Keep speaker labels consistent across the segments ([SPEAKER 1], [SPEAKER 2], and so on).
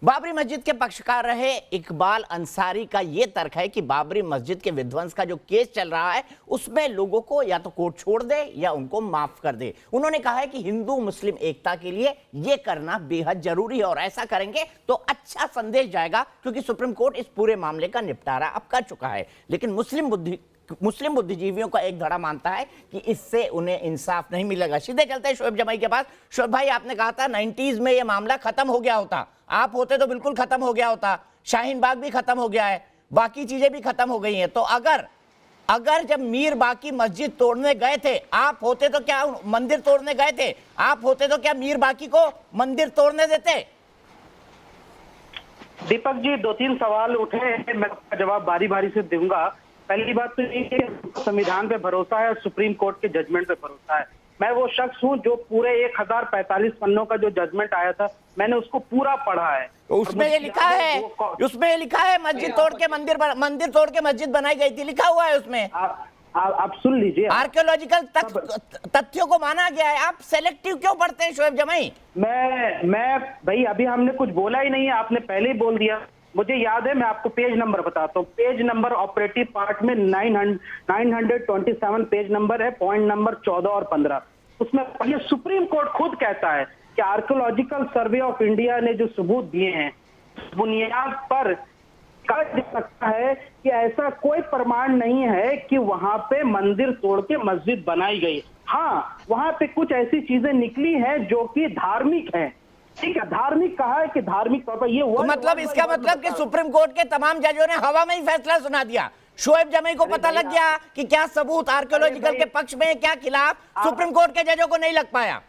[SPEAKER 1] बाबरी मस्जिद के पक्षकार रहे इकबाल अंसारी का यह तर्क है कि बाबरी मस्जिद के विध्वंस का जो केस चल रहा है उसमें लोगों को या तो कोर्ट छोड़ दे या उनको माफ कर दे। उन्होंने कहा है कि हिंदू मुस्लिम एकता के लिए यह करना बेहद जरूरी है और ऐसा करेंगे तो अच्छा संदेश जाएगा, क्योंकि सुप्रीम कोर्ट इस पूरे मामले का निपटारा अब कर चुका है। लेकिन मुस्लिम बुद्धिजीवियों का एक धड़ा मानता है कि इससे उन्हें इंसाफ नहीं मिलेगा। सीधे चलते हैं शोएब जमाई के पास। शोएब भाई, आपने कहा था 90s में यह मामला खत्म हो गया होता, आप होते तो बिल्कुल खत्म हो गया होता। शाहीन बाग भी खत्म हो गया है, बाकी चीजें भी खत्म हो गई हैं। तो अगर जब मीर बाकी मस्जिद तोड़ने गए थे, आप होते तो क्या मंदिर तोड़ने गए थे, आप होते तो क्या मीर बाकी को मंदिर तोड़ने देते?
[SPEAKER 2] दीपक जी, 2-3 सवाल उठे हैं, मैं उसका जवाब बारी बारी से दूंगा। पहली बात तो ये संविधान पे भरोसा है, सुप्रीम कोर्ट के जजमेंट पे भरोसा है। मैं वो शख्स हूँ जो पूरे 1045 पन्नों का जो जजमेंट आया था मैंने उसको पूरा पढ़ा है।
[SPEAKER 1] तो उसमें ये लिखा है मस्जिद तोड़ के मंदिर तोड़ के मस्जिद बनाई गई थी, लिखा हुआ है उसमें।
[SPEAKER 2] आप सुन लीजिए,
[SPEAKER 1] आर्कियोलॉजिकल तथ्यों को माना गया है। आप सेलेक्टिव क्यों पढ़ते हैं शोएब जमाई?
[SPEAKER 2] मैं भाई अभी हमने कुछ बोला ही नहीं है, आपने पहले ही बोल दिया। मुझे याद है, मैं आपको पेज नंबर बताता हूँ। पेज नंबर ऑपरेटिव पार्ट में 927 पेज नंबर है, पॉइंट नंबर 14 और 15। उसमें ये सुप्रीम कोर्ट खुद कहता है कि आर्कियोलॉजिकल सर्वे ऑफ इंडिया ने जो सबूत दिए हैं बुनियाद पर कहा जा सकता है कि ऐसा कोई प्रमाण नहीं है कि वहां पे मंदिर तोड़ के मस्जिद बनाई गई। हाँ, वहां पे कुछ ऐसी चीजें निकली हैं जो कि धार्मिक है। ठीक है, धार्मिक कहा है कि धार्मिक तौर पर ये
[SPEAKER 1] तो मतलब इसका मतलब कि सुप्रीम कोर्ट के तमाम जजों ने हवा में ही फैसला सुना दिया। शोएब जमाई को पता लग गया कि क्या सबूत आर्कियोलॉजिकल के पक्ष में क्या खिलाफ, सुप्रीम कोर्ट के जजों को नहीं लग पाया।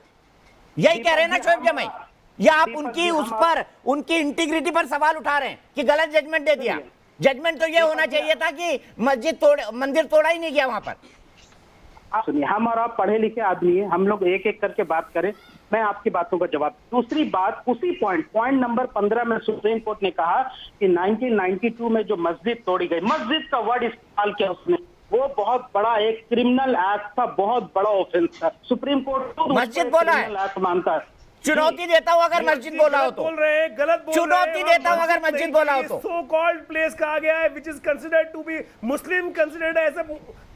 [SPEAKER 1] यही कह रहे हैं ना शोएब जमाई? या आप उनकी उनकी इंटीग्रिटी पर सवाल उठा रहे हैं कि गलत जजमेंट दे दिया? जजमेंट तो ये होना चाहिए था कि मंदिर तोड़ा ही नहीं गया वहां पर।
[SPEAKER 2] सुनिए, हम और आप पढ़े लिखे आदमी हैं, हम लोग एक एक करके बात करें, मैं आपकी बातों का जवाब। दूसरी बात, उसी पॉइंट नंबर 15 में सुप्रीम कोर्ट ने कहा कि 1992 में जो मस्जिद तोड़ी गई, मस्जिद का वर्ड इस्तेमाल किया उसने, वो बहुत बड़ा एक क्रिमिनल एक्ट था, बहुत बड़ा ऑफेंस था। सुप्रीम कोर्ट
[SPEAKER 1] मस्जिद बोला है,
[SPEAKER 2] एक्ट मानता है।
[SPEAKER 1] चुनौती देता हूं अगर मस्जिद बोला हो तो,
[SPEAKER 3] बोल रहे हैं गलत बोल
[SPEAKER 1] चुनौती देता हूं अगर मस्जिद बोला हो तो।
[SPEAKER 3] सो कॉल्ड प्लेस कहा गया है which is considered to be Muslim, considered ऐसे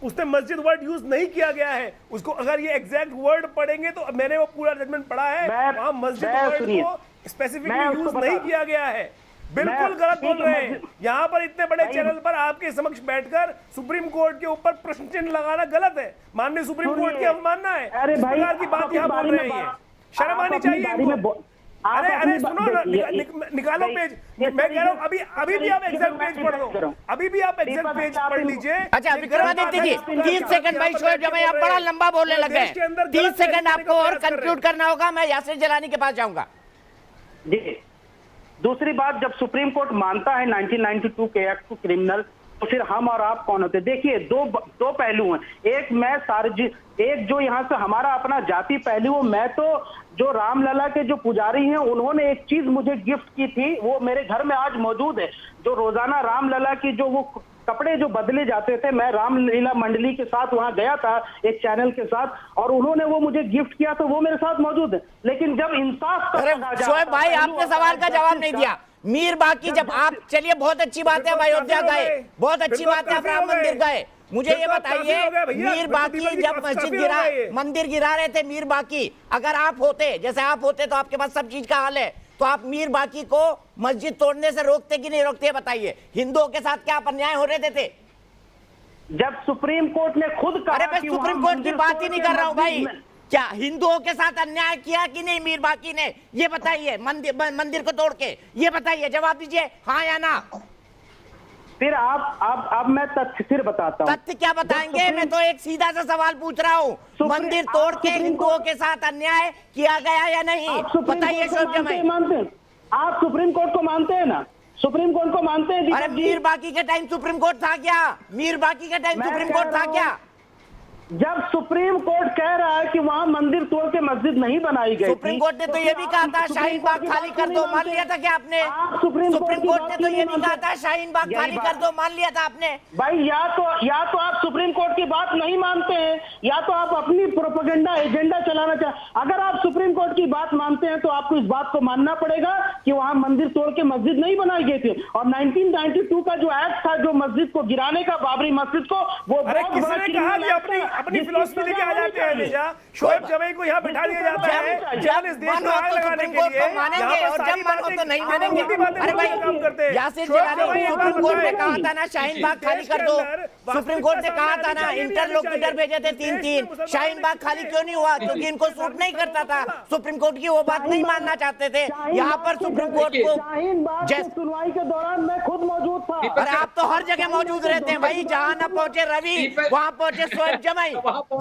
[SPEAKER 3] उसने मस्जिद वर्ड यूज नहीं किया गया है। उसको अगर ये एग्जैक्ट वर्ड पढ़ेंगे तो मैंने वो पूरा जजमेंट पढ़ा है, वहां मस्जिद वर्ड को स्पेसिफिकली यूज नहीं किया गया है। बिल्कुल गलत बोल रहे हैं। यहाँ पर इतने बड़े चैनल पर आपके समक्ष बैठकर सुप्रीम कोर्ट के ऊपर प्रश्न चिन्ह लगाना गलत है। माननीय सुप्रीम कोर्ट की अवमानना है, इस प्रकार की बात यहाँ बोल रहे हैं। शर्म आनी चाहिए इनको। अरे सुनो ना, निकालो पेज। मैं कह रहा हूँ अभी भी आप एग्जैक्ट पेज पढ़ लो, अभी भी आप एग्जैक्ट पेज पढ़ लीजिए।
[SPEAKER 1] अच्छा विक्रमादित्य जी, 30 सेकंड भाई शोएब जमाई आप बड़ा लंबा बोलने लग गए। 30 सेकंड आपको और कंक्लूड करना होगा। मैं यासिर जलानी के पास जाऊंगा
[SPEAKER 2] जी। दूसरी बात, जब सुप्रीम कोर्ट मानता है 1992 के एक्ट को क्रिमिनल, तो फिर हम और आप कौन होते? देखिए, दो पहलू हैं। एक जो यहाँ से हमारा अपना जाति पहलू है। मैं तो जो रामलला के जो पुजारी हैं उन्होंने एक चीज मुझे गिफ्ट की थी, वो मेरे घर में आज मौजूद है। जो रोजाना रामलला की जो वो कपड़े जो बदले जाते थे, मैं रामलीला मंडली के साथ वहां गया था एक चैनल के साथ, और उन्होंने वो मुझे गिफ्ट किया, तो वो मेरे साथ मौजूद है। लेकिन जब इंसाफ का
[SPEAKER 1] शोएब भाई, आपने सवाल का जवाब नहीं दिया। मीर बाकी जब आप, चलिए बहुत अच्छी बात है, अयोध्या गए, बहुत अच्छी बात है, आप राम मंदिर गए। मुझे ये बताइए, मीर बाकी जब मंदिर गिरा रहे थे, मीर बाकी अगर आप होते, जैसे आप होते तो आपके पास सब चीज का हाल है, तो आप मीर बाकी को मस्जिद तोड़ने से रोकते कि नहीं रोकते? बताइए, हिंदुओं के साथ क्या आप अन्याय हो रहे थे?
[SPEAKER 2] जब सुप्रीम कोर्ट ने खुद कहा,
[SPEAKER 1] अरे मैं सुप्रीम कोर्ट की बात ही नहीं कर रहा हूं भाई, क्या हिंदुओं के साथ अन्याय किया कि नहीं मीर बाकी ने? ये बताइए, मंदिर को तोड़ के, ये बताइए, जवाब दीजिए हाँ या ना।
[SPEAKER 2] फिर अब मैं तथ्य फिर बताता हूँ।
[SPEAKER 1] तथ्य क्या बताएंगे? मैं तो एक सीधा सा सवाल पूछ रहा हूँ, मंदिर तोड़ के हिंदुओं के साथ अन्याय किया गया या नहीं? बताइए शोएब जमाई।
[SPEAKER 2] आप सुप्रीम कोर्ट को मानते हैं ना? सुप्रीम कोर्ट को मानते हैं?
[SPEAKER 1] अरे मीर बाकी के टाइम सुप्रीम कोर्ट था क्या? मीर बाकी के टाइम सुप्रीम कोर्ट था क्या?
[SPEAKER 2] जब सुप्रीम कोर्ट कह रहा है कि वहां मंदिर तोड़ के मस्जिद नहीं बनाई गई,
[SPEAKER 1] सुप्रीम कोर्ट ने तो ये भी कहा था शाहीन बाग खाली कर दो, मान लिया था क्या आपने? सुप्रीम कोर्ट ने तो ये भी कहा था शाहीन बाग खाली कर दो, मान लिया था आपने?
[SPEAKER 2] भाई या तो आप सुप्रीम कोर्ट की बात नहीं मानते हैं, या तो आप अपनी प्रोपेगेंडा एजेंडा चलाना चाहते। अगर आप सुप्रीम कोर्ट की बात मानते हैं तो आपको इस बात को मानना पड़ेगा कि वहां मंदिर तोड़ के मस्जिद नहीं बनाई गई थी। और 1992 का जो एक्ट था, जो मस्जिद को गिराने का, बाबरी मस्जिद को, वो
[SPEAKER 3] अरे
[SPEAKER 2] बहुत
[SPEAKER 3] किसने
[SPEAKER 2] बड़ा
[SPEAKER 3] कहा
[SPEAKER 2] criminal
[SPEAKER 3] कि
[SPEAKER 2] act
[SPEAKER 3] अपनी
[SPEAKER 2] है,
[SPEAKER 3] अपनी
[SPEAKER 2] जिसकी
[SPEAKER 3] फिलॉसफी
[SPEAKER 2] सजा
[SPEAKER 3] लेके आ
[SPEAKER 2] होनी
[SPEAKER 3] जाते हैं
[SPEAKER 2] चाहिए।
[SPEAKER 3] हमेशा। शोएब जमाई को यहाँ बैठा दिया जाता है केवल इस देश में आग लगाने
[SPEAKER 1] सुप्रीम
[SPEAKER 3] के
[SPEAKER 1] कोर्ट
[SPEAKER 3] लिए।
[SPEAKER 1] को मानेंगे
[SPEAKER 3] यहाँ पर
[SPEAKER 1] और
[SPEAKER 3] सारी
[SPEAKER 1] जब मानो
[SPEAKER 3] बातें-
[SPEAKER 1] तो नहीं
[SPEAKER 3] हाँ,
[SPEAKER 1] मानेंगे।
[SPEAKER 3] उल्टी बातें
[SPEAKER 1] अरे
[SPEAKER 3] बोलने का काम करते हैं।
[SPEAKER 1] यासिर
[SPEAKER 3] शोएब
[SPEAKER 1] जिलानी
[SPEAKER 3] जमाई एक बात
[SPEAKER 1] सुप्रीम कोर्ट ने
[SPEAKER 3] बताएं।
[SPEAKER 1] कहा था ना शाहीन बाग खाली कर दो, सुप्रीम कोर्ट ने कहा था ना इंटरलोक्यूटर भेजे थे 3-3, शाहीन बाग खाली क्यों नहीं हुआ? क्योंकि इनको सूट नहीं करता था, सुप्रीम कोर्ट की वो बात नहीं मानना चाहते थे। यहाँ पर सुप्रीम कोर्ट को
[SPEAKER 2] शाहीन बाग की सुनवाई के दौरान मैं खुद मौजूद था।
[SPEAKER 1] अरे आप तो हर जगह मौजूद रहते हैं भाई, जहां ना पहुंचे रवि वहां पहुंचे शोएब जमाई,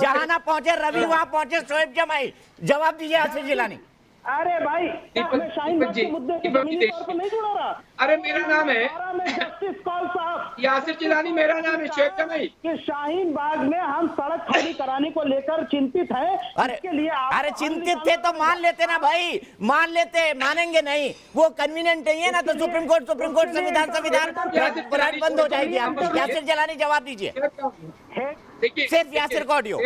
[SPEAKER 1] जहां ना पहुंचे रवि वहां पहुंचे शोएब जमाई। जवाब दीजिए यासिर जिलानी।
[SPEAKER 2] अरे भाई, मैं शाहीन बाग के मुद्दे से जमीनी तौर पर नहीं जुड़ा रहा।
[SPEAKER 4] अरे मेरा नाम है
[SPEAKER 2] जस्टिस कौल साहब,
[SPEAKER 4] यासिर जिलानी, मेरा नाम है शोएब जमाई।
[SPEAKER 2] कि शाहीन बाग में हम सड़क खाली कराने को लेकर चिंतित हैं।
[SPEAKER 1] अरे
[SPEAKER 2] इसके लिए
[SPEAKER 1] अरे चिंतित थे तो मान लेते ना भाई, मान लेते, मानेंगे नहीं, वो कन्वीनियंट नहीं है ना, तो सुप्रीम कोर्ट संविधान बंद हो जाएगी आपकी। यासिर जिलानी जवाब दीजिए,
[SPEAKER 4] देखिए
[SPEAKER 1] सिर्फ यासिर का ऑडियो।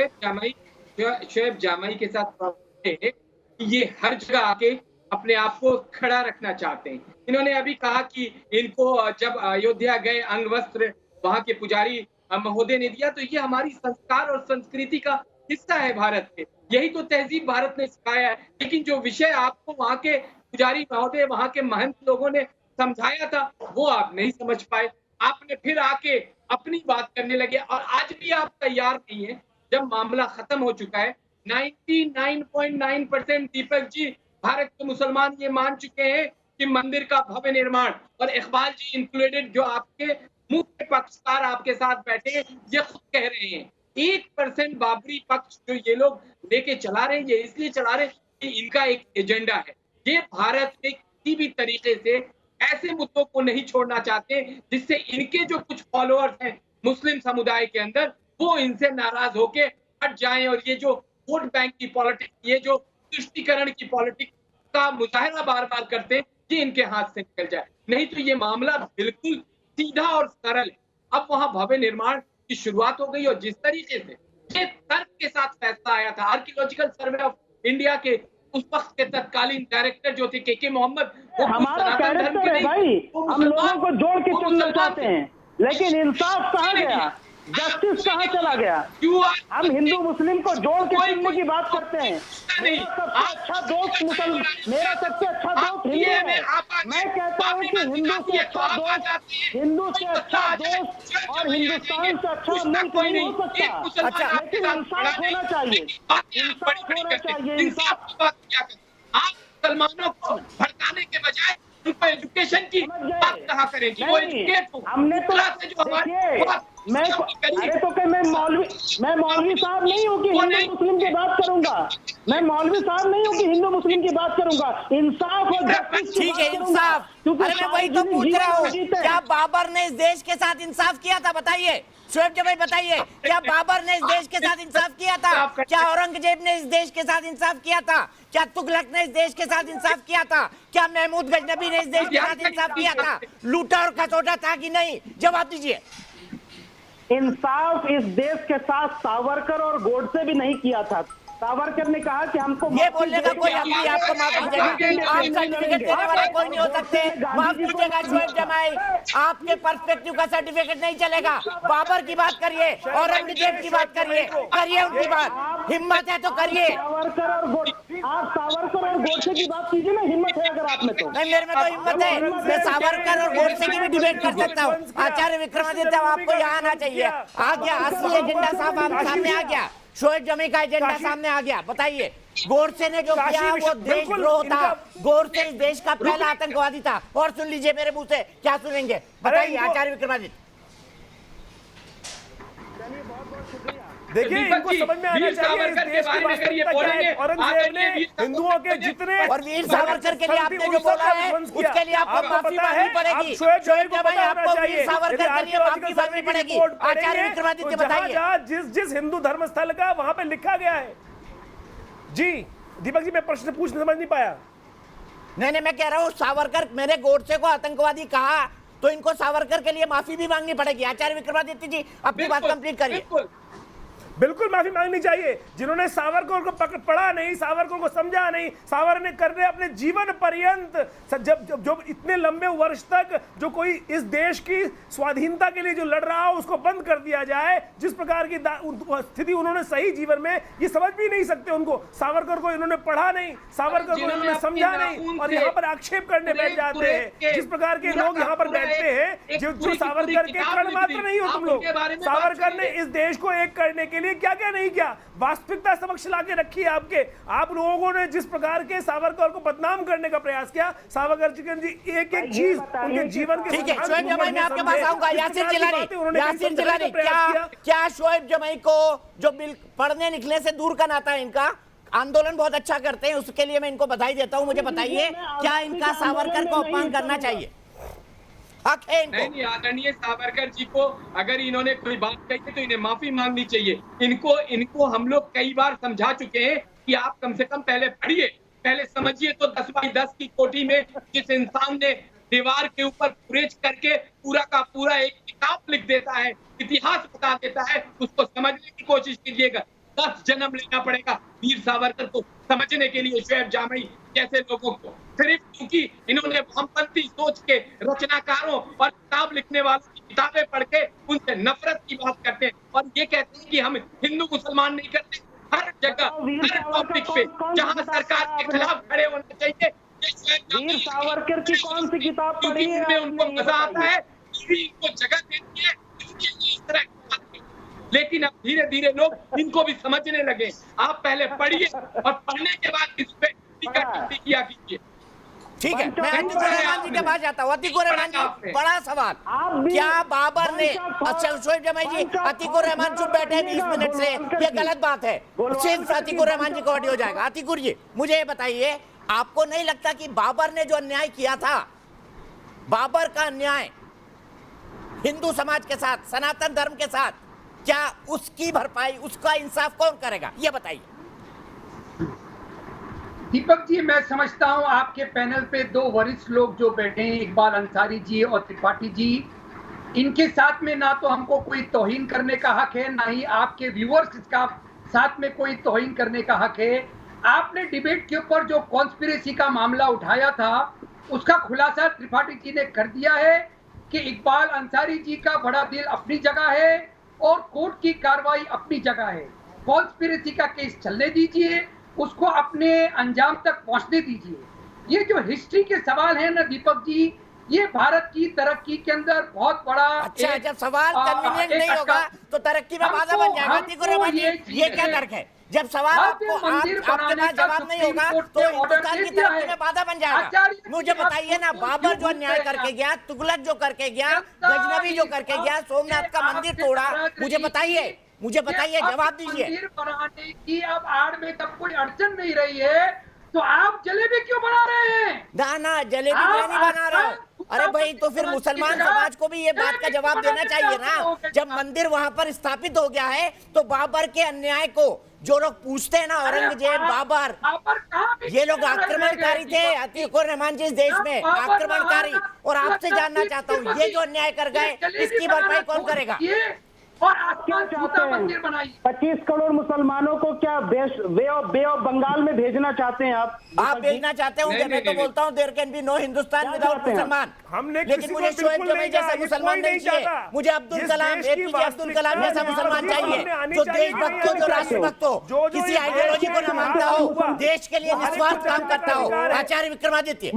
[SPEAKER 4] शोएब जमाई के साथ बात है कि ये हर जगह आके अपने आप को खड़ा रखना चाहते हैं। इन्होंने अभी कहा कि इनको जब अयोध्या गए अंग वस्त्र वहां के पुजारी महोदय ने दिया, तो ये हमारी संस्कार और संस्कृति का हिस्सा है भारत के, यही तो तहजीब भारत ने सिखाया है। लेकिन जो विषय आपको वहां के पुजारी महोदय, वहां के महंत लोगों ने समझाया था, वो आप नहीं समझ पाए। आपने फिर आके अपनी बात करने लगे और आज भी आप तैयार नहीं है, जब मामला खत्म हो चुका है। 99.9% दीपक जी, भारत के मुसलमान ये मान चुके हैं कि मंदिर का भव्य निर्माण, और इकबाल जी इंक्लूडेड, जो आपके मुख्य पक्षकार आपके साथ बैठे हैं, ये खुद कह रहे हैं 1% बाबरी पक्ष जो ये लोग लेके चला रहे हैं, ये इसलिए चला रहे हैं कि इनका एक एजेंडा है। ये भारत में किसी भी तरीके से ऐसे मुद्दों को नहीं छोड़ना चाहते जिससे इनके जो कुछ फॉलोअर्स हैं मुस्लिम समुदाय के अंदर, वो इनसे नाराज होके हट जाएं, और ये जो वोट बैंक की पॉलिटिक्स, ये जो तुष्टीकरण की पॉलिटिक्स का मुजाहरा बार बार करते हैं, ये इनके हाथ से निकल जाए। नहीं तो ये मामला बिल्कुल सीधा और सरल है। अब वहां भव्य निर्माण की शुरुआत हो गई, और जिस तरीके से ये तर्क के साथ फैसला आया था, आर्कियोलॉजिकल सर्वे ऑफ इंडिया के उस वक्त के तत्कालीन डायरेक्टर जो थे के मोहम्मद, वो
[SPEAKER 2] हमारा कैरेक्टर है भाई, हम लोगों को जोड़ के चुनना चाहते हैं, लेकिन इंसाफ कहाँ गया, जस्टिस कहाँ चला गया? हम हिंदू मुस्लिम को जोड़ के चुनने की बात करते हैं। मेरा सबसे अच्छा दोस्त हिंदू है। मैं कहता हूँ कि हिंदू से अच्छा दोस्त और हिंदुस्तान से अच्छा मुल्क नहीं हो सकता। अच्छा, लेकिन इंसाफ होना चाहिए, इंसाफ।
[SPEAKER 4] आप मुसलमानों को भड़काने के बजाय उनको एजुकेशन की बात कहा करेंगे, वो एजुकेट हो।
[SPEAKER 2] हमने तो मैं मौलवी साहब नहीं हूँ कि हिंदू मुस्लिम की बात करूंगा। मैं मौलवी साहब नहीं हूँ कि हिंदू मुस्लिम की बात करूंगा। इंसाफ और जस्टिस,
[SPEAKER 1] ठीक है, इंसाफ। अरे मैं वही तो पूछ रहा हूँ, क्या बाबर ने इस देश के साथ इंसाफ किया था? बताइए शोएब जमाई, बताइए, क्या बाबर ने इस देश के साथ इंसाफ किया था? क्या औरंगजेब ने इस देश के साथ इंसाफ किया था? क्या तुगलक ने इस देश के साथ इंसाफ किया था? क्या महमूद गजनबी ने इस देश के साथ इंसाफ किया था? लूटा और खसोटा था कि नहीं? जवाब दीजिए।
[SPEAKER 2] इंसाफ इस देश के साथ सावरकर और गोडसे भी नहीं किया था। सावरकर ने कहा कि हमको
[SPEAKER 1] ये बोलने का कोई हक नहीं, आपको माफ कीजिएगा, आप सर्टिफिकेट देने वाले कोई नहीं हो सकते। माफ कीजिएगा शोएब जमाई, आपके पर्सपेक्टिव का सर्टिफिकेट नहीं चलेगा। बाबर की बात करिए, औरंगजेब की बात करिए, करिए उनकी बात, हिम्मत है तो करिए।
[SPEAKER 2] आप सावरकर और गोडसे की बात कीजिए ना, हिम्मत है अगर आप में तो।
[SPEAKER 1] नहीं, मेरे में तो हिम्मत है, मैं सावरकर और गोडसे की भी डिबेट कर सकता हूँ। आचार्य विक्रमादित्य, आपको यहाँ आना चाहिए। आ गया असली एजेंडा सामने आ गया, शोएब जमाई का एजेंडा सामने आ गया। बताइए, गोडसे ने जो किया वो देशद्रोह था। गोडसे इस देश का पहला आतंकवादी था। और सुन लीजिए मेरे मुंह से, क्या सुनेंगे बताइए आचार्य विक्रमादित्य।
[SPEAKER 3] देखिए, इनको समझ में आना चाहिए इस देश की वास्तविकता क्या है। औरंगजेब ने हिंदुओं के जितने,
[SPEAKER 1] और वीर सावरकर के लिए आपने जो बोला है उसके लिए आपको माफी मांगनी पड़ेगी। शोएब जमाई, आपको वीर सावरकर के लिए माफी मांगनी पड़ेगी। आचार्य विक्रमादित्य, बताइए।
[SPEAKER 3] जिस हिंदू धर्म स्थल का वहां पे लिखा गया है। जी दीपक जी, मैं प्रश्न पूछ समझ नहीं पाया।
[SPEAKER 1] नहीं, मैं कह रहा हूँ सावरकर, मैंने गोडसे को आतंकवादी कहा तो इनको सावरकर के लिए माफी भी मांगनी पड़ेगी। आचार्य विक्रमादित्य जी, अपनी बात कंप्लीट करिए।
[SPEAKER 3] बिल्कुल माफी मांगनी चाहिए। जिन्होंने सावरकर को पढ़ा नहीं, सावरकर को समझा नहीं, सावरकर ने अपने जीवन पर्यंत जो इतने लंबे वर्ष तक जो कोई इस देश की स्वाधीनता के लिए जो लड़ रहा हो उसको बंद कर दिया जाए, जिस प्रकार की स्थिति उन्होंने सही जीवन में, ये समझ भी नहीं सकते उनको। सावरकर को इन्होंने पढ़ा नहीं, सावरकर को इन्होंने समझा नहीं, और यहाँ पर आक्षेप करने बैठ जाते हैं। जिस प्रकार के लोग यहाँ पर बैठते हैं, जो सावरकर के कण मात्र नहीं हो तुम लोग। सावरकर ने इस देश को एक करने के लिए क्या क्या नहीं किया, वास्तविकता समक्ष लाके रखी है आपके। आप लोगों ने जिस प्रकार के सावरकर को बदनाम करने का प्रयास किया, सावरकर जी एक एक चीज उनके जीवन के।
[SPEAKER 1] ठीक है, शोएब जमाई मैं आपके पास आऊंगा। यासिर जिलानी, क्या शोएब जमाई को जो बिल पढ़ने निकलने से दूर का नाता है, इनका आंदोलन बहुत अच्छा करते हैं, उसके लिए मैं इनको बधाई देता हूं। मुझे बताइए, क्या इनका सावरकर को अपमान करना चाहिए?
[SPEAKER 4] नहीं, आदरणीय सावरकर जी को अगर इन्होंने कोई बात कही है तो इन्हें माफी मांगनी चाहिए। इनको हम लोग कई बार समझा चुके हैं कि आप कम से कम पहले पढ़िए, पहले समझिए। तो 10x10 की कोठी में जिस इंसान ने दीवार के ऊपर पुरेज करके पूरा का पूरा एक किताब लिख देता है, इतिहास बता देता है, उसको समझने की कोशिश कीजिएगा। 10 जन्म लेना पड़ेगा वीर सावरकर को समझने के लिए, शोएब जामई जैसे लोगों को। सिर्फ क्योंकि इन्होंने वामपंथी सोच के रचनाकारों और किताब लिखने वालों की किताबें पढ़ के उनसे नफरत की बात करते हैं और ये कहते हैं कि हम हिंदू मुसलमान नहीं करते। हर जगह, हर टॉपिक पे जहां सरकार के खिलाफ खड़े होना चाहिए,
[SPEAKER 2] वीर सावरकर की कौन सी किताब पढ़ी है?
[SPEAKER 4] इनमें उनको मजा आता है, इनको जगह देती है, इसलिए इस तरह की बात है। लेकिन अब धीरे धीरे लोग इनको भी समझने लगे। आप पहले पढ़िए और पढ़ने के बाद इस पे टिप्पणी किया कीजिए।
[SPEAKER 1] ठीक है, मैं अतीकुर रहमान जी के पास जाता हूँ। अतीकुर रहमान जी, बड़ा सवाल, क्या बाबर ने, अच्छा शोएब जमाई जी, अतीकुर रहमान चुप बैठे हैं 20 मिनट से, ये गलत बात है। सिर्फ अतीकुर रहमान जी को ऑडियो जाएगा। अतीकुर जी, मुझे ये बताइए, आपको नहीं लगता कि बाबर ने जो अन्याय किया था, बाबर का अन्याय हिंदू समाज के साथ, सनातन धर्म के साथ, क्या उसकी भरपाई, उसका इंसाफ कौन करेगा, ये बताइए।
[SPEAKER 5] दीपक जी, मैं समझता हूं आपके पैनल पे 2 वरिष्ठ लोग जो बैठे हैं, इकबाल अंसारी जी और त्रिपाठी जी, इनके साथ में ना तो हमको कोई तौहीन करने का हक है, ना ही आपके व्यूअर्स का साथ में कोई तौहीन करने का हक है। आपने डिबेट के ऊपर जो कॉन्स्पिरेसी का मामला उठाया था, उसका खुलासा त्रिपाठी जी ने कर दिया है कि इकबाल अंसारी जी का बड़ा दिल अपनी जगह है और कोर्ट की कार्रवाई अपनी जगह है। कॉन्स्पिरेसी का केस चलने दीजिए, उसको अपने अंजाम तक पहुंचने दीजिए। ये जो हिस्ट्री के सवाल है ना दीपक जी, ये भारत की तरक्की के अंदर बहुत बड़ा,
[SPEAKER 1] अच्छा, जब सवाल कन्वीनियंट नहीं होगा तो तरक्की में बाधा बन जाएगा। अतीकुर रहमान जी, ये क्या तर्क है? जब सवाल आपके पास जवाब नहीं होगा तो हिंदुस्तान की तरक्की में बाधा बन जाएगा। मुझे बताइए ना, बाबर जो अन्याय करके गया, तुगलक जो करके गया, गजनवी जो करके गया, सोमनाथ का मंदिर तोड़ा, मुझे बताइए, जवाब दीजिए।
[SPEAKER 5] मंदिर बनाने की अब आड़ में तब कोई अड़चन नहीं रही है, तो आप जलेबी क्यों बना रहे हैं?
[SPEAKER 1] ना, जलेबी मैं नहीं बना रहा हूँ। अरे भाई, तो फिर मुसलमान समाज को भी ये बात का जवाब देना चाहिए ना। जब मंदिर वहां पर स्थापित हो गया है तो बाबर के अन्याय को जो लोग पूछते हैं ना, औरंगजेब, बाबर, ये लोग आक्रमणकारी थे। अतीकुर रहमान जी, इस देश में आक्रमणकारी। और आपसे जानना चाहता हूँ, ये जो अन्याय कर गए, इसकी भरपाई कौन करेगा?
[SPEAKER 5] और आसमान छूता मंदिर बनाइए।
[SPEAKER 2] 25 करोड़ मुसलमानों को क्या बे ऑफ बंगाल में भेजना चाहते हैं आप
[SPEAKER 1] भेजना चाहते होंगे। मैं तो बोलता हूँ there can be no Hindustan without Musalman.
[SPEAKER 3] हमने
[SPEAKER 1] लेकिन मुझे शोएब जमाई जैसा मुसलमान नहीं चाहिए, मुझे अब्दुल कलाम, एपीजे अब्दुल कलाम जैसा मुसलमान चाहिए, जो देशभक्त हो, जो राष्ट्रभक्त हो, किसी आइडियोलॉजी को न मानता हो, देश के लिए निस्वार्थ काम करता हो। आचार्य विक्रमादित्य,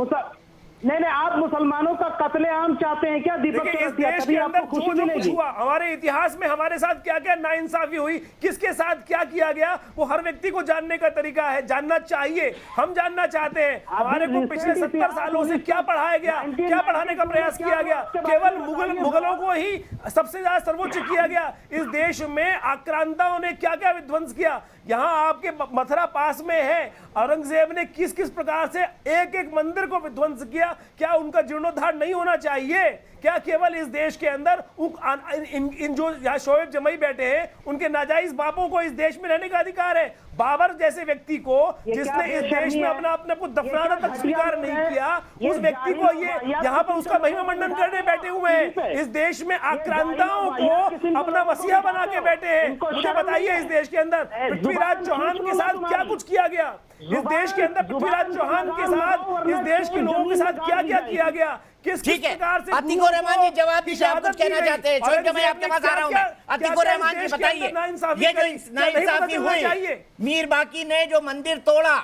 [SPEAKER 2] नहीं, आप मुसलमानों का कत्लेआम चाहते हैं क्या? दीपक,
[SPEAKER 3] इस देश के अंदर जो कुछ हुआ, हमारे इतिहास में हमारे साथ क्या क्या नाइंसाफी हुई, किसके साथ क्या किया गया, वो हर व्यक्ति को जानने का तरीका है, जानना चाहिए। हम जानना चाहते हैं हमारे को पिछले 70 सालों से क्या पढ़ाया गया, क्या पढ़ाने का प्रयास किया गया। केवल मुगलों को ही सबसे ज्यादा सर्वोच्च किया गया। इस देश में आक्रांताओं ने क्या क्या विध्वंस किया। यहाँ आपके मथुरा पास में है, औरंगजेब ने किस किस प्रकार से एक एक मंदिर को विध्वंस किया, क्या उनका जीर्णोद्धार नहीं होना चाहिए? क्या केवल इस देश के अंदर इन जो यहाँ शोएब जमई बैठे हैं उनके नाजायज बापों को इस देश में रहने का अधिकार है? बाबर जैसे व्यक्ति को जिसने इस देश में अपने को दफनाना तक स्वीकार नहीं किया, उस व्यक्ति को ये यहाँ पर उसका महिमा मंडन करने बैठे हुए हैं। इस देश में आक्रांताओं को अपना मसीहा बना के बैठे हैं। मुझे बताइए इस देश के अंदर पृथ्वीराज चौहान के साथ क्या कुछ किया गया? इस देश के अंदर पृथ्वीराज चौहान के साथ इस देश के लोगों के साथ क्या क्या किया गया? किस प्रकार से
[SPEAKER 1] अतीकुर रहमान जी जवाब दीजिए, आप कुछ कहना चाहते हैं? छोड़ मैं आपके पास आ रहा हूं। मैं अतीकुर रहमान जी बताइए, ये जो नाइंसाफी हुई, मीर बाकी ने जो मंदिर तोड़ा,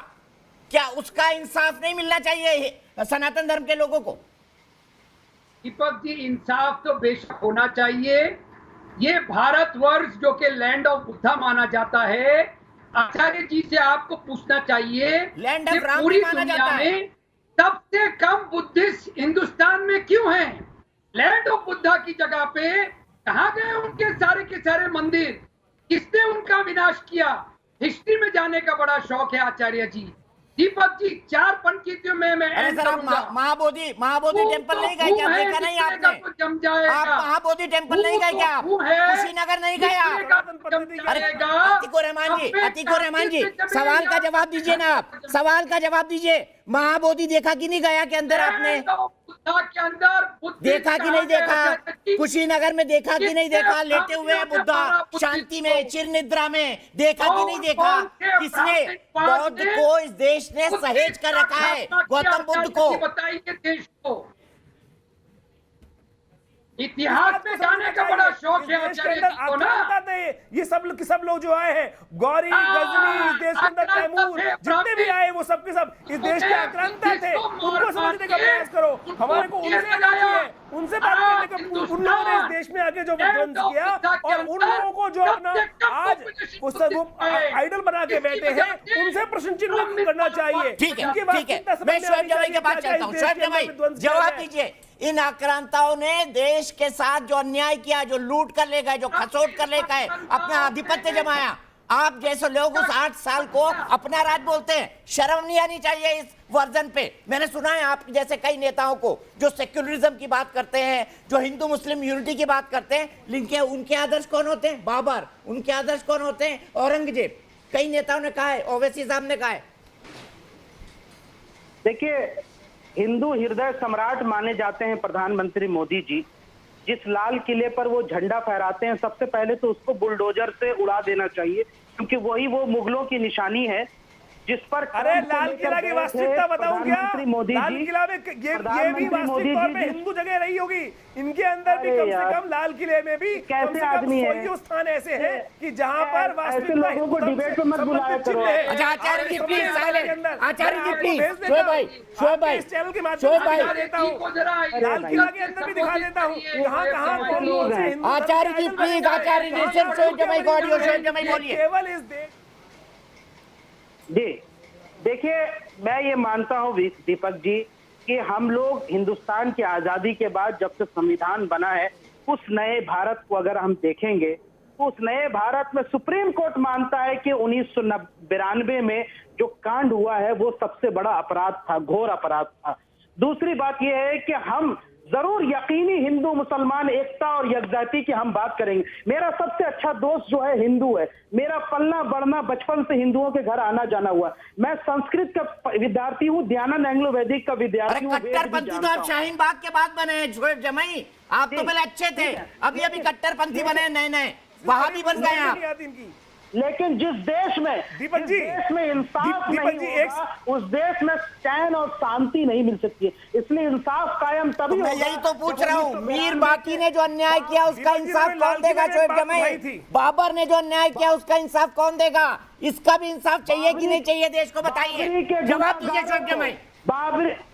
[SPEAKER 1] क्या उसका इंसाफ नहीं मिलना चाहिए सनातन धर्म के लोगों को?
[SPEAKER 5] दीपक जी, इंसाफ तो बेशक होना चाहिए। ये भारतवर्ष जो कि लैंड ऑफ बुद्धा माना जाता है, आचार्य जी से आपको पूछना चाहिए
[SPEAKER 1] लैंड ऑफ राम
[SPEAKER 5] पूरी
[SPEAKER 1] माना
[SPEAKER 5] दुनिया
[SPEAKER 1] जाता है।
[SPEAKER 5] में सबसे कम बुद्धिस्ट हिंदुस्तान में क्यों हैं? लैंड ऑफ बुद्धा की जगह पे कहां गए उनके सारे के सारे मंदिर? किसने उनका विनाश किया? हिस्ट्री में जाने का बड़ा शौक है आचार्य जी। दीपक जी, 4 पंक्तियों में मैं
[SPEAKER 1] अरे सर, आप महाबोधि टेम्पल नहीं गए क्या? देखा नहीं आपने? आप महाबोधि टेम्पल नहीं गए क्या? कुशीनगर नहीं गए आप? अरे अतीकुर रहमान जी सवाल का जवाब दीजिए ना। आप सवाल का जवाब दीजिए। महाबोधि देखा कि नहीं गया के अंदर आपने?
[SPEAKER 5] के अंदर
[SPEAKER 1] देखा कि नहीं देखा? कुशीनगर में देखा कि नहीं देखा? लेटे हुए बुद्धा शांति में, चिर निद्रा में, देखा कि नहीं देखा? किसने बौद्ध को इस देश ने सहेज कर रखा है? गौतम बुद्ध को।
[SPEAKER 5] बताइए देश को। इतिहास में जाने का बड़ा शौक है आचार्य जी को ना।
[SPEAKER 3] ये सब लोग जो आए हैं, गौरी, गजनी, इस देश के अंदर तैमूर, जितने भी आए वो सब के सब इस देश के आक्रांता थे। उनको समझने का प्रयास करो। हमारे को उनसे उनसे बात करने का, उन लोगों ने इस देश में आके जो विध्वंस किया और उन लोगों को जो अपना आज वो आइडल बना के बैठे हैं, उनसे प्रश्न चिन्ह करना चाहिए।
[SPEAKER 1] ठीक है, ठीक है। मैं शोएब जमई के पास चलता हूँ। शोएब जमई जवाब दीजिए। इन आक्रांताओं ने देश के साथ जो अन्याय किया, जो लूट कर ले गए, जो खसोट कर ले गए, अपना आधिपत्य जमाया, आप जैसे लोग उस 8 साल को अपना राज बोलते हैं। शर्म नहीं आनी चाहिए इस वर्जन पे? मैंने सुना है आप जैसे कई नेताओं को जो सेक्युलरिज्म की बात करते हैं, जो हिंदू मुस्लिम यूनिटी की बात करते हैं, लेकिन उनके आदर्श कौन होते हैं? बाबर। उनके आदर्श कौन होते हैं? औरंगजेब। कई नेताओं ने कहा है, ओवैसी साहब ने कहा है।
[SPEAKER 2] देखिए, हिंदू हृदय सम्राट माने जाते हैं प्रधानमंत्री मोदी जी। जिस लाल किले पर वो झंडा फहराते हैं, सबसे पहले तो उसको बुलडोजर से उड़ा देना चाहिए, क्योंकि वही वो मुगलों की निशानी है जिस पर।
[SPEAKER 3] अरे लाल किला की वास्तविकता बताऊं क्या? लाल किला में ये भी वास्तविक तौर पे हिंदू जगह रही होगी। इनके अंदर भी कम से कम लाल किले में भी
[SPEAKER 2] कैसे आदमी है,
[SPEAKER 3] स्थान ऐसे हैं कि जहां पर वास्तविक
[SPEAKER 2] लोगों को डिबेट में मत बुलाया करो।
[SPEAKER 1] अच्छा आचार्य जी प्लीज, आचार्य जी प्लीज, शोएब भाई,
[SPEAKER 3] चैनल के माध्यम से दिखा देता हूँ, लाल किला के अंदर भी दिखा देता हूँ कहाँ कौन से हिंदू।
[SPEAKER 1] आचार्य जी प्लीज, आचार्य जी सिर्फ शोएब जमई को ऑडियो, शोएब जमई बोलिए।
[SPEAKER 3] केवल इस देश
[SPEAKER 2] जी देखिए, मैं ये मानता हूँ दीपक जी कि हम लोग हिंदुस्तान की आजादी के बाद जब से संविधान बना है, उस नए भारत को अगर हम देखेंगे, उस नए भारत में सुप्रीम कोर्ट मानता है कि 1992 में जो कांड हुआ है वो सबसे बड़ा अपराध था, घोर अपराध था। दूसरी बात यह है कि हम जरूर यकीनी हिंदू मुसलमान एकता और यकजाती की हम बात करेंगे। मेरा सबसे अच्छा दोस्त जो है हिंदू है, मेरा पलना बढ़ना बचपन से हिंदुओं के घर आना जाना हुआ। मैं संस्कृत का विद्यार्थी हूँ, दयानंद एंग्लो वैदिक का विद्यार्थी हूँ।
[SPEAKER 1] कट्टरपंथी तो आप शाहीन बाग के बाद बने हैं शोएब जमई। आप तो पहले अच्छे थे, अभी कट्टरपंथी बने नए वहां भी बन गए आप।
[SPEAKER 2] लेकिन जिस देश में
[SPEAKER 3] दीपक जी
[SPEAKER 2] इंसाफ नहीं होगा, उस देश में चैन और शांति नहीं मिल सकती है। इसलिए इंसाफ कायम तभी
[SPEAKER 1] मैं यही तो पूछ रहा हूँ, मीर बाकी ने जो अन्याय किया उसका इंसाफ कौन देगा? शोएब जमई, बाबर ने जो अन्याय किया उसका इंसाफ कौन देगा? इसका भी इंसाफ चाहिए कि नहीं चाहिए देश को? बताइए, जवाब दीजिए शोएब जमई।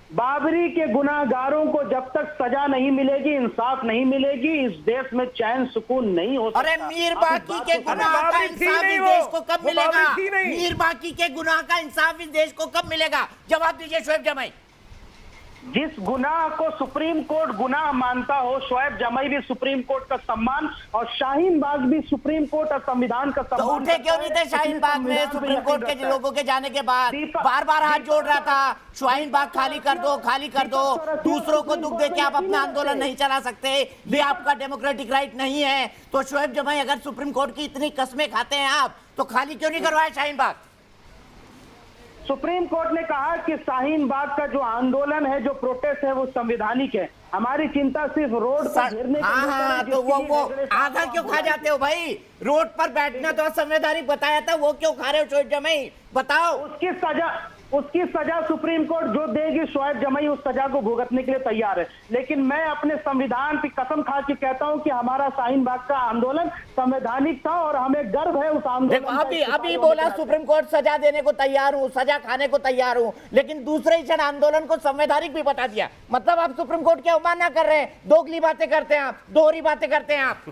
[SPEAKER 2] बाबरी के गुनाहगारों को जब तक सजा नहीं मिलेगी, इंसाफ नहीं मिलेगी, इस देश में चैन सुकून नहीं हो सकता।
[SPEAKER 1] अरे मीर बाकी के गुनाह का इंसाफ इस देश को कब मिलेगा? मीर बाकी के गुनाह का इंसाफ इस देश को कब मिलेगा? जवाब दीजिए शोएब जमई।
[SPEAKER 2] जिस गुनाह को सुप्रीम कोर्ट गुनाह मानता हो, शोएब जमाई भी सुप्रीम कोर्ट का सम्मान और शाहीन बाग भी सुप्रीम कोर्ट और संविधान का
[SPEAKER 1] तो
[SPEAKER 2] सम्मान।
[SPEAKER 1] उठे क्यों नहीं थे शाहीन बाग में सुप्रीम कोर्ट के लोगों के जाने के बाद? बार बार हाथ जोड़ रहा था, शाहीन बाग खाली कर दो, खाली कर दो। दूसरों को दुख दे के आप अपना आंदोलन नहीं चला सकते, ये आपका डेमोक्रेटिक राइट नहीं है। तो शोएब जमाई अगर सुप्रीम कोर्ट की इतनी कस्में खाते हैं आप, तो खाली क्यों नहीं करवाया शाहीन बाग?
[SPEAKER 2] सुप्रीम कोर्ट ने कहा कि शाहीन बाग का जो आंदोलन है, जो प्रोटेस्ट है, वो संवैधानिक है। हमारी चिंता सिर्फ रोड पर घेरने के लिए
[SPEAKER 1] हाँ,
[SPEAKER 2] है,
[SPEAKER 1] तो वो
[SPEAKER 2] जिसके लिए
[SPEAKER 1] आधा क्यों खा जाते हो भाई? रोड पर बैठना तो संवैधानिक बताया था, वो क्यों खा रहे हो शोएब जमाई? बताओ।
[SPEAKER 2] उसकी सजा सुप्रीम कोर्ट जो देगी, शोएब जमाई उस सजा को भुगतने के लिए तैयार है। लेकिन मैं अपने संविधान की कसम खा के कहता हूं कि हमारा शाहीन बाग का आंदोलन संवैधानिक था और हमें गर्व है उस आंदोलन
[SPEAKER 1] देखो, अभी बोला सुप्रीम कोर्ट सजा देने को तैयार हूँ, सजा खाने को तैयार हूँ, लेकिन दूसरे ही क्षण आंदोलन को संवैधानिक भी बता दिया। मतलब आप सुप्रीम कोर्ट की अवमानना कर रहे हैं, दोगली बातें करते हैं आप, दोहरी बातें करते हैं आप।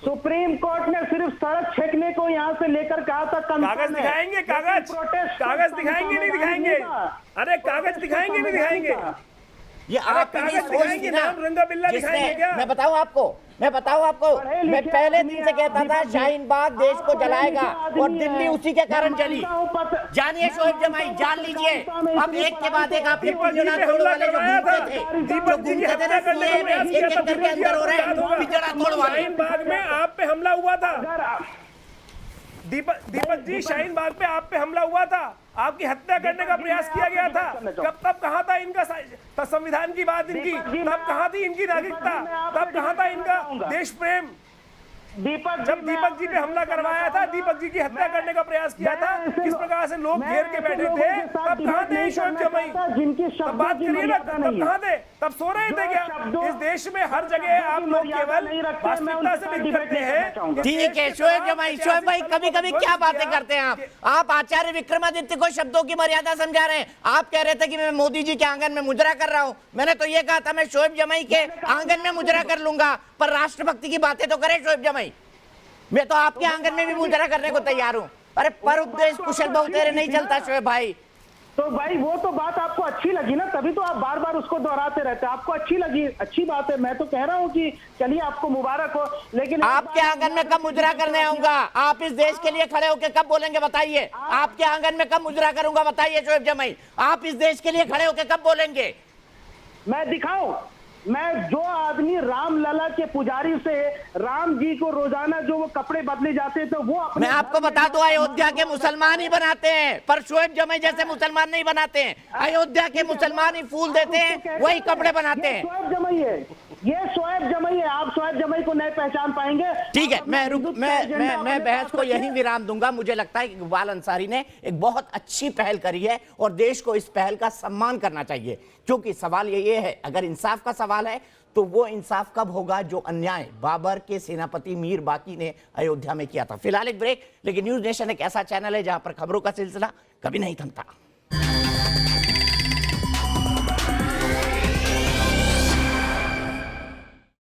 [SPEAKER 2] सुप्रीम कोर्ट ने सिर्फ सड़क छेकने को यहाँ से लेकर कहा था,
[SPEAKER 3] कागज दिखाएंगे, कागज दिखाएंगे नहीं दिखाएंगे? अरे कागज दिखाएंगे नहीं दिखाएंगे?
[SPEAKER 1] ये आप
[SPEAKER 3] कागज दिखाएंगे, नाम रंगा बिल्ला दिखाएंगे क्या?
[SPEAKER 1] मैं बताऊं आपको, मैं पहले दिन से कहता था शाहीन बाग देश को जलाएगा और दिल्ली उसी के कारण जली। जानिए शोएब जमाई, जान लीजिए। अब एक के बाद एक आपने पिंजरा तोड़ वाले जो घूमते थे, जो घूमते थे ना सीए में, एक एक करके अंदर हो रहे हैं पिंजरा तोड़ वाले।
[SPEAKER 3] शाहीन बाग में आप पे हमला हुआ था दीपक जी, शाहीन बाग पे आप पे हमला हुआ था, आपकी हत्या करने का प्रयास किया गया था। तब कहाँ था इनका संविधान की बात इनकी? तब कहाँ थी इनकी नागरिकता? तब कहाँ था इनका देश प्रेम? जब दीपक जी पे हमला करवाया था, दीपक जी की हत्या करने का प्रयास किया था, किस प्रकार से लोग घेर के बैठे थे, तब कहाँ थे शोएब जमाई? तब बात करिए ना, तब कहाँ थे? तब सो रहे थे क्या? इस देश में हर जगह आप लोग केवल वास्तविकता से विरोध करते हैं।
[SPEAKER 1] ठीक है शोएब जमाई, शोएब भाई कभी कभी क्या बातें करते हैं आप आचार्य विक्रमादित्य को शब्दों की मर्यादा समझा रहे हैं। आप कह रहे थे कि मैं मोदी जी के आंगन में मुजरा कर रहा हूं, मैंने तो ये कहा था मैं शोएब जमाई के आंगन में मुजरा कर लूंगा, पर राष्ट्रभक्ति की बातें तो करे शोएब जमाई। मैं तो आपके आंगन में भी मुजरा करने को तैयार हूं। अरे पर उपदेश कुशल बहुतेरे नहीं चलता शोएब भाई।
[SPEAKER 2] तो भाई वो तो बात आपको अच्छी लगी ना, तभी तो आप बार बार उसको दोहराते रहते हैं। आपको अच्छी लगी, अच्छी बात है, मैं तो कह रहा हूँ कि चलिए आपको मुबारक हो। लेकिन
[SPEAKER 1] आपके आंगन में कब मुजरा करने आऊंगा? आप इस देश के लिए खड़े होकर कब बोलेंगे बताइए? आपके आंगन में कब मुजरा करूंगा बताइए शोएब जमाई? आप इस देश के लिए खड़े होकर कब बोलेंगे?
[SPEAKER 2] मैं दिखाऊं? मैं जो आदमी रामलला के पुजारी से राम जी को रोजाना जो वो कपड़े बदले जाते थे, वो अपने
[SPEAKER 1] मैं आपको बता दूं, अयोध्या के मुसलमान ही बनाते हैं, पर शोएब जमाई जैसे मुसलमान नहीं बनाते हैं। अयोध्या के मुसलमान ही फूल देते हैं, वही कपड़े बनाते हैं।
[SPEAKER 2] शोएब जमाई है, ये शोएब जमाई है। आप शोएब जमाई को नहीं पहचान पाएंगे।
[SPEAKER 1] ठीक है, मैं बहस को यहीं विराम दूंगा। मुझे लगता है कि इकबाल अंसारी ने एक बहुत अच्छी पहल करी है और देश को इस पहल का सम्मान करना चाहिए, क्योंकि सवाल ये है, अगर इंसाफ का सवाल है तो वो इंसाफ कब होगा जो अन्याय बाबर के सेनापति मीर बाकी ने अयोध्या में किया था। फिलहाल एक ब्रेक, लेकिन न्यूज नेशन एक ऐसा चैनल है जहां पर खबरों का सिलसिला कभी नहीं थमता।